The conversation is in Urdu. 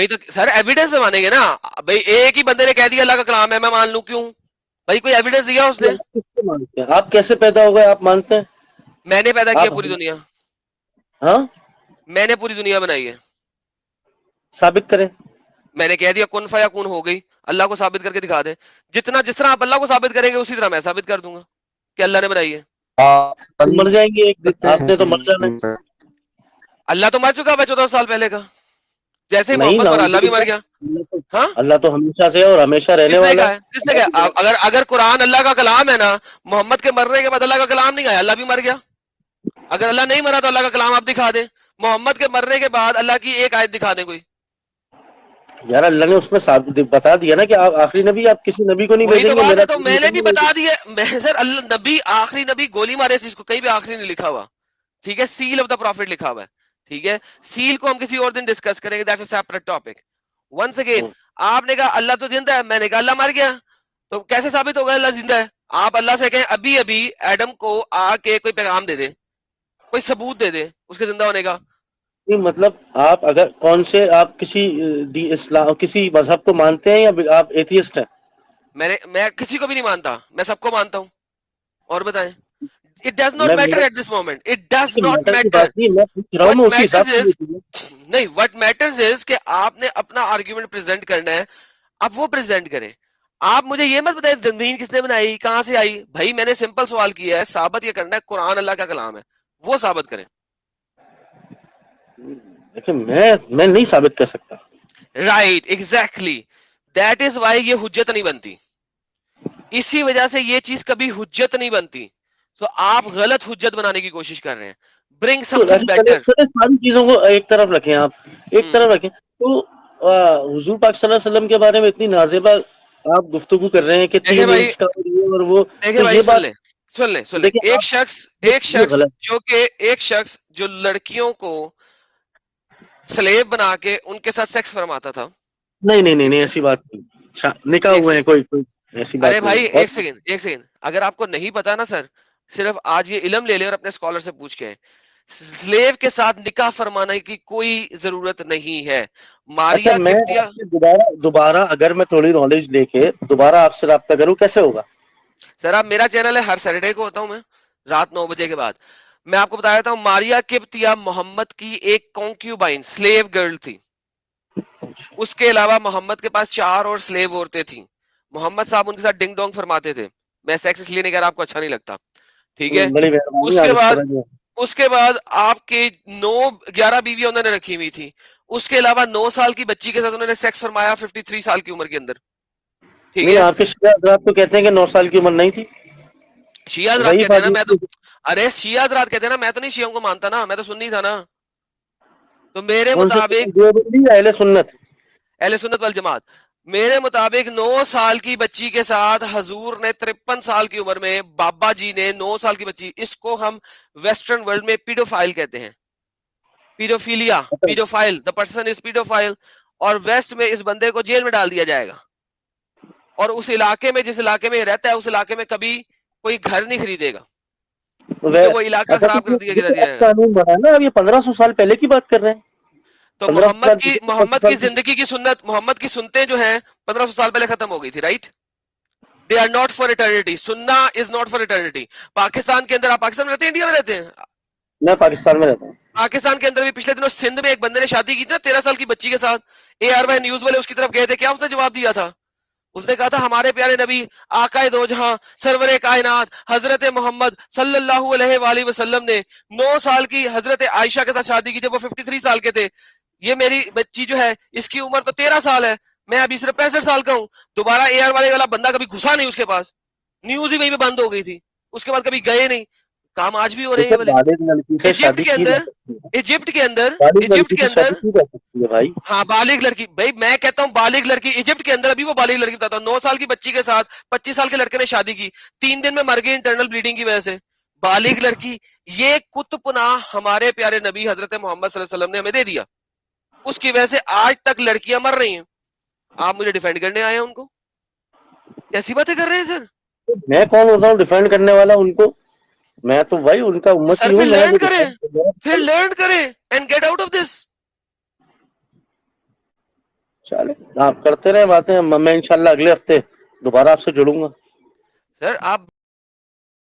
تو سر ایویڈنس پہ مانیں گے نا بھائی، ایک ہی بندے نے کہہ دیا اللہ کا کلام ہے، میں مان لوں کیوں بھائی؟ کوئی ایویڈنس دیا اس نے؟ کس کو مانتے ہیں آپ؟ کیسے پیدا ہو گئے آپ مانتے ہیں؟ میں نے پیدا کیا آپ پوری دنیا، ہاں میں نے پوری دنیا بنائی ہے، ثابت کریں. میں نے کہہ دیا کن فیا کن ہو گئی، اللہ کو ثابت کر کے دکھا دیں. جس طرح آپ اللہ کو ثابت کریں گے اسی طرح میں ثابت کر دوں گا کہ اللہ نے بنائی ہے. مر جائیں گے ایک دن، دیتے آپ نے تو مر جانا ہے. ہیں اللہ تو مر چکا ہے 14 سال پہلے کا، جیسے ہی نہیں، محمد مرا نعوذ اللہ بھی مر باللہ. گیا. ہاں، اللہ تو ہمیشہ سے ہے اور ہمیشہ رہنے کس نے والا کہا ہے؟ کس نے کہا؟ اگر قرآن اللہ کا کلام ہے نا، محمد کے مرنے کے بعد اللہ کا کلام نہیں آیا، اللہ بھی مر گیا. اگر اللہ نہیں مرا تو اللہ کا کلام آپ دکھا دیں. محمد کے مرنے کے بعد اللہ کی ایک آیت دکھا دیں کوئی. ہے. یار اللہ نے اس میں بتا دیا نا کہ آپ آخری نبی، آپ کسی نبی کو نہیں وہی بھیجیں تو گے. بات میرا ہے، تو میں نے بھی بتا دیا. سر اللہ نبی آخری نبی گولی مارے اس کو کہیں بھی آخری نہیں لکھا ہوا. ٹھیک ہے، سیل آف دا پروفٹ لکھا ہوا ہے. ٹھیک ہے، سیل کو ہم کسی اور دن ڈسکس کریں گے، that's a separate topic. Once again آپ نے کہا اللہ تو زندہ ہے، میں نے کہا اللہ مر گیا. تو کیسے ثابت ہوگا اللہ زندہ ہے؟ آپ اللہ سے کہیں ابھی ابھی ایڈم کو آ کے کوئی پیغام دے دے، کوئی ثبوت دے دے اس کے زندہ ہونے کا. مطلب آپ اگر کون سے آپ کسی اسلام کسی مذہب کو مانتے ہیں یا آپ ایتھیسٹ ہیں؟ میں کسی کو بھی نہیں مانتا، میں سب کو مانتا ہوں. اور بتائیں. It does not میں matter میرا at this moment. It does not matter کی matter. بات نہیں، میں پوچھ رہا ہوں، What میں اسی حساب matters سے is پوچھ نہیں what matters is کہ آپ نے اپنا آرگیومنٹ پریزنٹ کرنا ہے، اب وہ پریزنٹ کریں. آپ مجھے یہ مت بتائیں زمین کس نے بنائی، کہاں سے آئی. بھائی میں نے سمپل سوال کیا ہے، ثابت یہ کرنا ہے قرآن اللہ کا کلام ہے، وہ ثابت کریں. دیکھیں میں نہیں ثابت کر سکتا. Right, exactly. That is why یہ حجت نہیں بنتی. اسی وجہ سے یہ چیز کبھی حجت نہیں بنتی. تو آپ غلط حجت بنانے کی کوشش کر رہے ہیں. برنگ سم تو تھنگ بیٹر. ساری چیزوں کو ایک طرف رکھیں، آپ ایک طرف رکھیں. تو حضور پاک صلی اللہ علیہ وسلم کے بارے میں اتنی نازیبا آپ گفتگو کر رہے ہیں کہ دیکھیں 3 بھائی، انچ کا اور یہ اور وہ، دیکھیں تو بھائی، یہ سن بات لیں سن لیں سن لیں. دیکھیں ایک آپ، شخص یہ غلط. جو لڑکیوں کو سلیب بنا کے ان کے ساتھ سیکس فرماتا تھا. نہیں نہیں نہیں ٹھیک نہیں، ہے، ایسی بات نہیں. نکاح ایک ہوئے ہیں، سیکنڈ. کوئی ایسی ارے بات نہیں بھائی ہے. اور ایک سیکنڈ ایک سیکنڈ، اگر آپ کو نہیں پتا نا سر، صرف آج یہ علم لے لیں اور اپنے اسکالر سے پوچھ کے. سلیو کے ساتھ نکاح فرمانے کی کوئی ضرورت نہیں ہے. اچھا، ماریا میں کپتیا. آپ سے دوبارہ اگر میں تھوڑی نالج لے کے دوبارہ آپ سے رابطہ کروں، کیسے ہوگا؟ سر آپ میرا چینل ہے، ہر سیٹرڈے کو ہوتا ہوں میں رات 9 بجے کے بعد. میں آپ کو بتا دیتا ہوں، ماریا کپتیا محمد کی ایک کونکیوبائن سلیو گرل تھی. اس کے علاوہ محمد کے پاس 4 اور سلیو عورتیں تھیں. محمد صاحب ان کے ساتھ ڈنگ ڈونگ فرماتے تھے. میں سیکس اس لیے نہیں کہہ رہا، آپ کو اچھا نہیں لگتا. ٹھیک ہے. بڑی مہربانی اس آپ کے اس بعد طرح جو. اس کے بعد آپ کے 11 بیویاں انہوں نے رکھی ہوئی تھی. اس کے علاوہ 9 سال کی بچی کے ساتھ انہوں نے سیکس فرمایا 53 سال کی عمر کے اندر. ٹھیک نہیں، ہے. آپ کے شیعہ حضرات تو کہتے ہیں کہ 9 سال کی عمر نہیں تھی. شیعہ حضرات ضعیف کہتے ہیں نا، میں تو حدیث. ارے شیعہ حضرات کہتے ہیں نا، میں تو نہیں شیعوں کو مانتا نا، میں تو سنی تھا نا. تو میرے کون سے مطابق دیوبندی یا اہل سنت؟ اہل سنت والجماعت، میرے مطابق 9 سال کی بچی کے ساتھ حضور نے 53 سال کی عمر میں، بابا جی نے 9 سال کی بچی، اس کو ہم ویسٹرن ورلڈ میں پیڈوفائل کہتے ہیں. Paedophilia, paedophile, the person is paedophile. اور ویسٹ میں اس بندے کو جیل میں ڈال دیا جائے گا. اور اس علاقے میں، جس علاقے میں رہتا ہے، اس علاقے میں کبھی کوئی گھر نہیں خریدے گا، کیونکہ وہ علاقہ اچھا، خراب تو کر دیا یہ تو اب جائے گا. قانون بنا ہے نا، اب یہ 1500 سال پہلے کی بات کر رہے ہیں. تو 1500 سال پیچھے، 1500 محمد کی سال پیچھے. زندگی کی سنت، محمد کی سنتیں جو ہیں 1500 سال پہلے ختم ہو گئی تھی. Right, they are not for eternity. سننا is not for eternity. Pakistan کے اندر، آپ پاکستان میں رہتے ہیں، انڈیا میں رہتے ہیں؟ میں پاکستان میں رہتا ہوں. پاکستان کے اندر بھی پچھلے دنوں سندھ میں ایک بندے نے شادی کی تھی نا 13 سال کی بچی کے ساتھ. اے آر وائی نیوز والے اس کی طرف گئے تھے، کیا اس نے جواب دیا تھا؟ اس نے کہا تھا ہمارے پیارے نبی، آقا دو جہاں، سرور کائنات حضرت محمد صلی اللہ علیہ وآلہ وسلم نے 9 سال کی حضرت عائشہ کے ساتھ شادی کی جب وہ 53 سال کے تھے. یہ میری بچی جو ہے اس کی عمر تو 13 سال ہے، میں ابھی صرف 65 سال کا ہوں. دوبارہ اے آر والے والا بندہ کبھی گھسا نہیں اس کے پاس، نیوز ہی وہیں پہ بند ہو گئی تھی. اس کے بعد کبھی گئے نہیں. کام آج بھی ہو رہے ہیں یہ دیکھیں، والے. بالغ لڑکی سے ایجپٹ شادی کے کی جا اندر، سکتی ہے. ایجپٹ کے اندر، بالغ ایجپٹ لڑکی کے سے اندر، شادی کی جا سکتی ہے بھائی. ہاں بالغ لڑکی. بھائی میں کہتا ہوں بالغ لڑکی ایجپٹ کے اندر، ابھی وہ بالغ لڑکی بتاتا ہوں، 9 سال کی بچی کے ساتھ 25 سال کے لڑکے نے شادی کی، 3 دن میں مر گئی انٹرنل بلیڈنگ کی وجہ سے. بالغ لڑکی. یہ کت پناہ ہمارے پیارے نبی حضرت محمد صلی اللہ علیہ وسلم نے ہمیں دے دیا. اس کی وجہ سے آج تک لڑکیاں مر رہی ہیں. آپ مجھے ڈیفینڈ کرنے آئے ہیں ان کو؟ کیسی باتیں کر رہے ہیں سر؟ میں کون ہوتا ہوں ڈیفینڈ کرنے والا ان کو؟ میں تو بھائی ان کا تو امتی سر پھر ہوں. میں لرن جو کریں، ڈیفینڈ کر رہا پھر ہوں. لرن کریں and get out of this. چلے آپ کرتے رہے باتیں، میں انشاءاللہ اگلے ہفتے دوبارہ آپ سے جڑوں گا. سر آپ